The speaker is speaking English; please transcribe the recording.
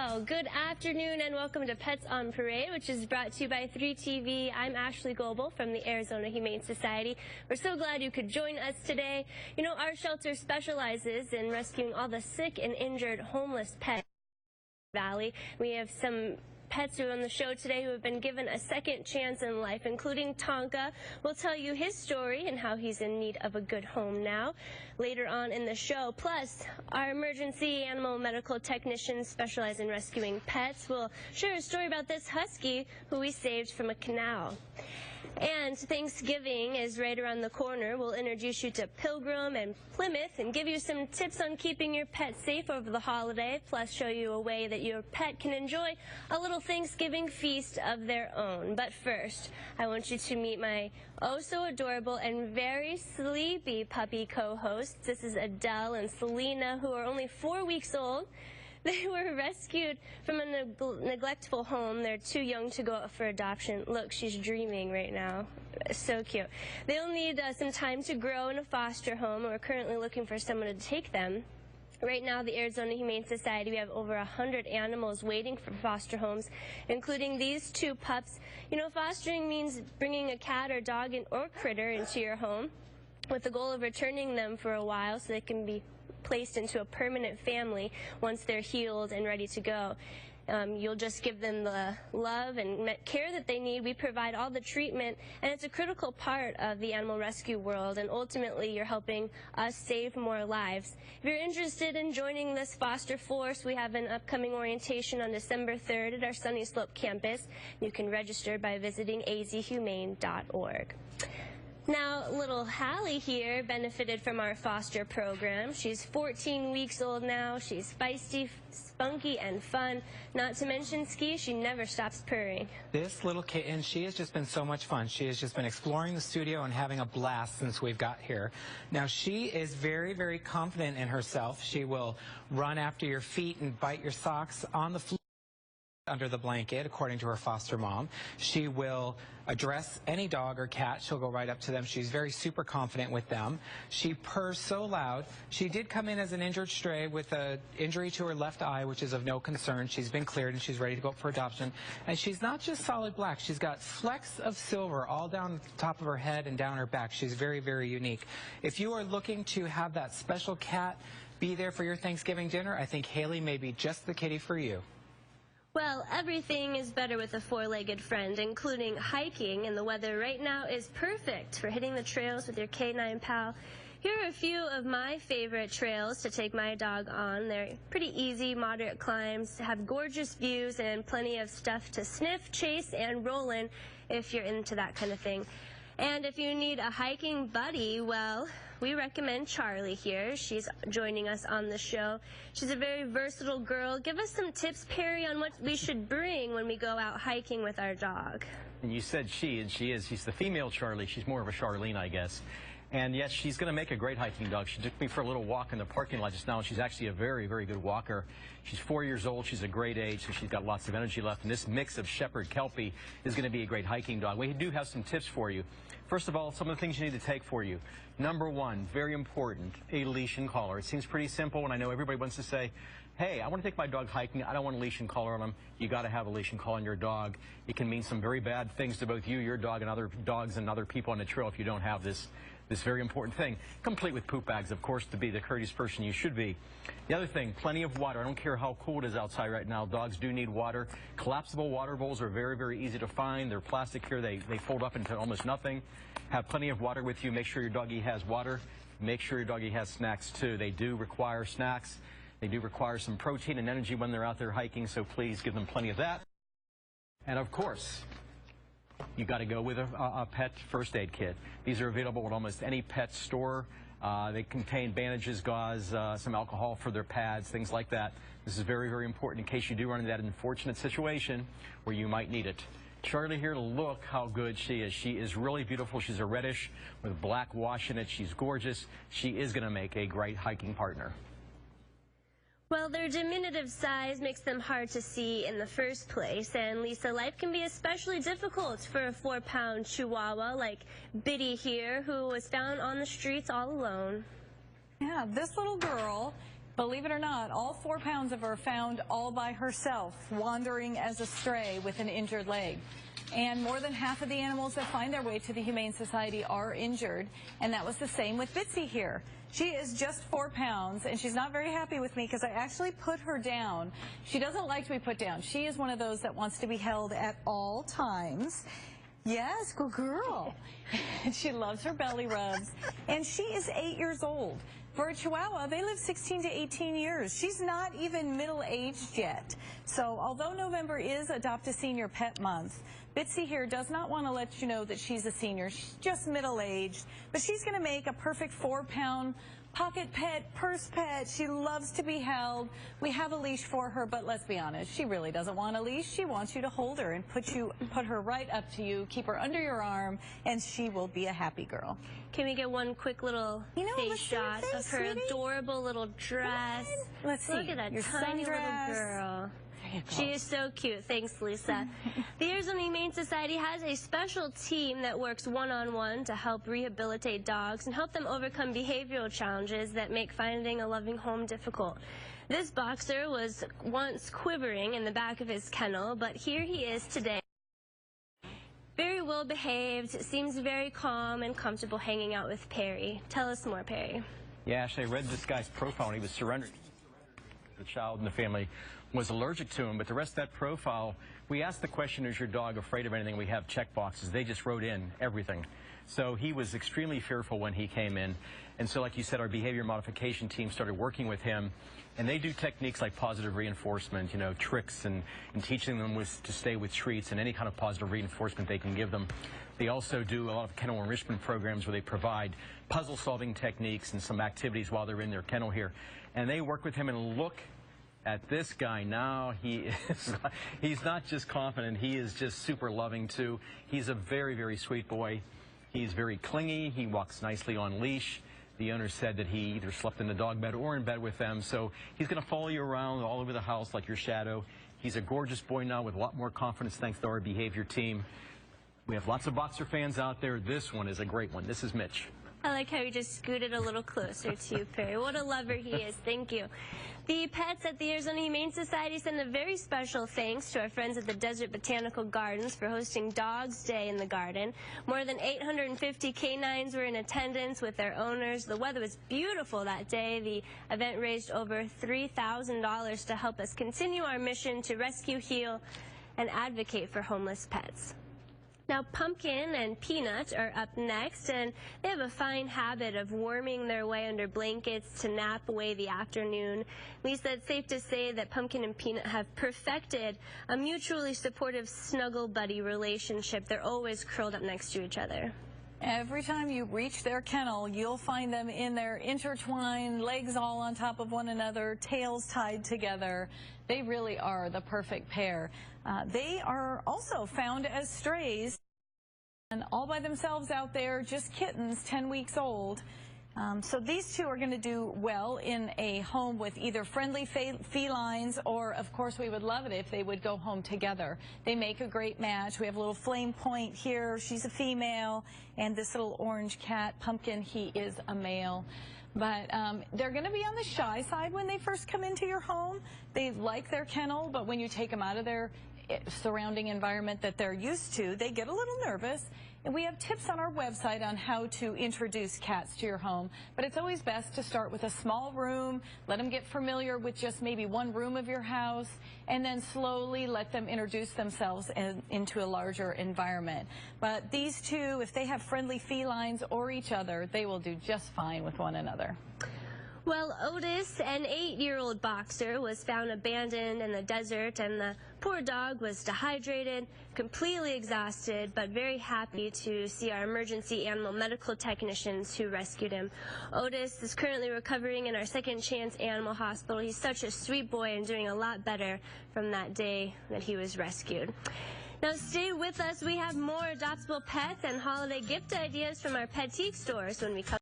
Well, good afternoon and welcome to Pets on Parade, which is brought to you by 3TV. I'm Ashley Goebel from the Arizona Humane Society. We're so glad you could join us today. You know, our shelter specializes in rescuing all the sick and injured homeless pets in the Valley. We have some pets who are on the show today who have been given a second chance in life, including Tonka. We'll tell you his story and how he's in need of a good home now later on in the show. Plus, our emergency animal medical technicians specialize in rescuing pets. We'll share a story about this husky who we saved from a canal. And Thanksgiving is right around the corner. We'll introduce you to Pilgrim and Plymouth and give you some tips on keeping your pet safe over the holiday, plus show you a way that your pet can enjoy a little Thanksgiving feast of their own. But first, I want you to meet my oh-so-adorable and very sleepy puppy co-hosts. This is Adele and Selena, who are only 4 weeks old. They were rescued from a neglectful home. They're too young to go out for adoption. Look, she's dreaming right now. So cute. They'll need some time to grow in a foster home, and we're currently looking for someone to take them. Right now, the Arizona Humane Society, we have over 100 animals waiting for foster homes, including these two pups. You know, fostering means bringing a cat or dog or critter into your home with the goal of returning them for a while so they can be placed into a permanent family once they're healed and ready to go. You'll just give them the love and care that they need. We provide all the treatment, and it's a critical part of the animal rescue world, and ultimately you're helping us save more lives. If you're interested in joining this foster force, we have an upcoming orientation on December 3rd at our Sunny Slope campus. You can register by visiting azhumane.org. Now, little Hayley here benefited from our foster program. She's 14 weeks old now. She's feisty, spunky, and fun. Not to mention, Ski, she never stops purring. This little kitten, she has just been so much fun. She has just been exploring the studio and having a blast since we've got here. Now, she is very, very confident in herself. She will run after your feet and bite your socks on the floor under the blanket, according to her foster mom. She will address any dog or cat. She'll go right up to them. She's very super confident with them. She purrs so loud. She did come in as an injured stray with an injury to her left eye, which is of no concern. She's been cleared and she's ready to go for adoption. And she's not just solid black. She's got flecks of silver all down the top of her head and down her back. She's very, very unique. If you are looking to have that special cat be there for your Thanksgiving dinner, I think Hayley may be just the kitty for you. Well, everything is better with a four-legged friend, including hiking, and the weather right now is perfect for hitting the trails with your canine pal. Here are a few of my favorite trails to take my dog on. They're pretty easy, moderate climbs, have gorgeous views, and plenty of stuff to sniff, chase, and roll in if you're into that kind of thing. And if you need a hiking buddy, well, we recommend Charlie here. She's joining us on the show. She's a very versatile girl. Give us some tips, Perry, on what we should bring when we go out hiking with our dog. And you said she, and she is. She's the female Charlie. She's more of a Charlene, I guess. And yes, she's going to make a great hiking dog. She took me for a little walk in the parking lot just now, and she's actually a very, very good walker. She's 4 years old. She's a great age, so she's got lots of energy left. And this mix of Shepherd Kelpie is going to be a great hiking dog. We do have some tips for you. First of all, some of the things you need to take for you. Number one, very important, a leash and collar. It seems pretty simple, and I know everybody wants to say, hey, I want to take my dog hiking. I don't want a leash and collar on him. You got to have a leash and collar on your dog. It can mean some very bad things to both you, your dog, and other dogs and other people on the trail if you don't have this very important thing, complete with poop bags, of course, to be the courteous person you should be. The other thing, plenty of water. I don't care how cool it is outside right now. Dogs do need water. Collapsible water bowls are very, very easy to find. They're plastic here. They fold up into almost nothing. Have plenty of water with you. Make sure your doggie has water. Make sure your doggie has snacks, too. They do require snacks. They do require some protein and energy when they're out there hiking, so please give them plenty of that. And, of course, you got to go with a pet first aid kit. These are available at almost any pet store. They contain bandages, gauze, some alcohol for their pads, things like that. This is very, very important in case you do run into that unfortunate situation where you might need it. Charlie here, look how good she is. She is really beautiful. She's a reddish with black wash in it. She's gorgeous. She is going to make a great hiking partner. Well, their diminutive size makes them hard to see in the first place, and Lisa, life can be especially difficult for a 4-pound Chihuahua like Biddy here, who was found on the streets all alone. Yeah, this little girl Believe it or not, all 4 pounds of her found all by herself, wandering as a stray with an injured leg. And more than half of the animals that find their way to the Humane Society are injured, and that was the same with Bitsy here. She is just 4 pounds, and she's not very happy with me because I actually put her down. She doesn't like to be put down. She is one of those that wants to be held at all times. Yes, good girl. She loves her belly rubs, and she is 8 years old. For a Chihuahua, they live 16 to 18 years. She's not even middle-aged yet. So although November is Adopt a Senior Pet Month, Bitsy here does not want to let you know that she's a senior. She's just middle-aged, but she's going to make a perfect 4-pound pocket pet, purse pet. She loves to be held. We have a leash for her, but let's be honest, she really doesn't want a leash. She wants you to hold her and put her right up to you, keep her under your arm, and she will be a happy girl. Can we get one quick little face shot of her adorable little dress? Let's see. Look at that tiny little girl. She is so cute. Thanks, Lisa. The Arizona Humane Society has a special team that works one-on-one to help rehabilitate dogs and help them overcome behavioral challenges that make finding a loving home difficult. This boxer was once quivering in the back of his kennel, but here he is today. Very well behaved, seems very calm and comfortable hanging out with Perry. Tell us more, Perry. Yeah, actually, I read this guy's profile, and he was surrendered. The child in the family was allergic to him, but the rest of that profile, we asked the question, is your dog afraid of anything? We have check boxes. They just wrote in everything. So he was extremely fearful when he came in. And so, like you said, our behavior modification team started working with him, and they do techniques like positive reinforcement, you know, tricks and teaching them to stay with treats and any kind of positive reinforcement they can give them. They also do a lot of kennel enrichment programs where they provide puzzle-solving techniques and some activities while they're in their kennel here. And they work with him, and look at this guy now. He's not just confident, he is just super loving too. He's a very, very sweet boy. He's very clingy. He walks nicely on leash. The owner said that he either slept in the dog bed or in bed with them, so he's going to follow you around all over the house like your shadow. He's a gorgeous boy now with a lot more confidence thanks to our behavior team. We have lots of boxer fans out there. This one is a great one. This is Mitch. I like how he just scooted a little closer to you, Perry. What a lover he is. Thank you. The pets at the Arizona Humane Society send a very special thanks to our friends at the Desert Botanical Gardens for hosting Dogs Day in the garden. More than 850 canines were in attendance with their owners. The weather was beautiful that day. The event raised over $3,000 to help us continue our mission to rescue, heal, and advocate for homeless pets. Now, Pumpkin and Peanut are up next, and they have a fine habit of worming their way under blankets to nap away the afternoon. Lisa, it's safe to say that Pumpkin and Peanut have perfected a mutually supportive snuggle buddy relationship. They're always curled up next to each other. Every time you reach their kennel, you'll find them in their intertwined, legs all on top of one another, tails tied together. They really are the perfect pair. They are also found as strays and all by themselves out there, just kittens, 10 weeks old. So these two are going to do well in a home with either friendly felines or, of course, we would love it if they would go home together. They make a great match. We have a little flame point here. She's a female. And this little orange cat, Pumpkin, he is a male. But they're going to be on the shy side when they first come into your home. They like their kennel, but when you take them out of their surrounding environment that they're used to, they get a little nervous. And we have tips on our website on how to introduce cats to your home. But it's always best to start with a small room, let them get familiar with just maybe one room of your house, and then slowly let them introduce themselves into a larger environment. But these two, if they have friendly felines or each other, they will do just fine with one another. Well, Otis, an 8-year-old boxer, was found abandoned in the desert, and the poor dog was dehydrated, completely exhausted, but very happy to see our emergency animal medical technicians who rescued him. Otis is currently recovering in our Second Chance Animal Hospital. He's such a sweet boy and doing a lot better from that day that he was rescued. Now stay with us. We have more adoptable pets and holiday gift ideas from our Petite stores when we come.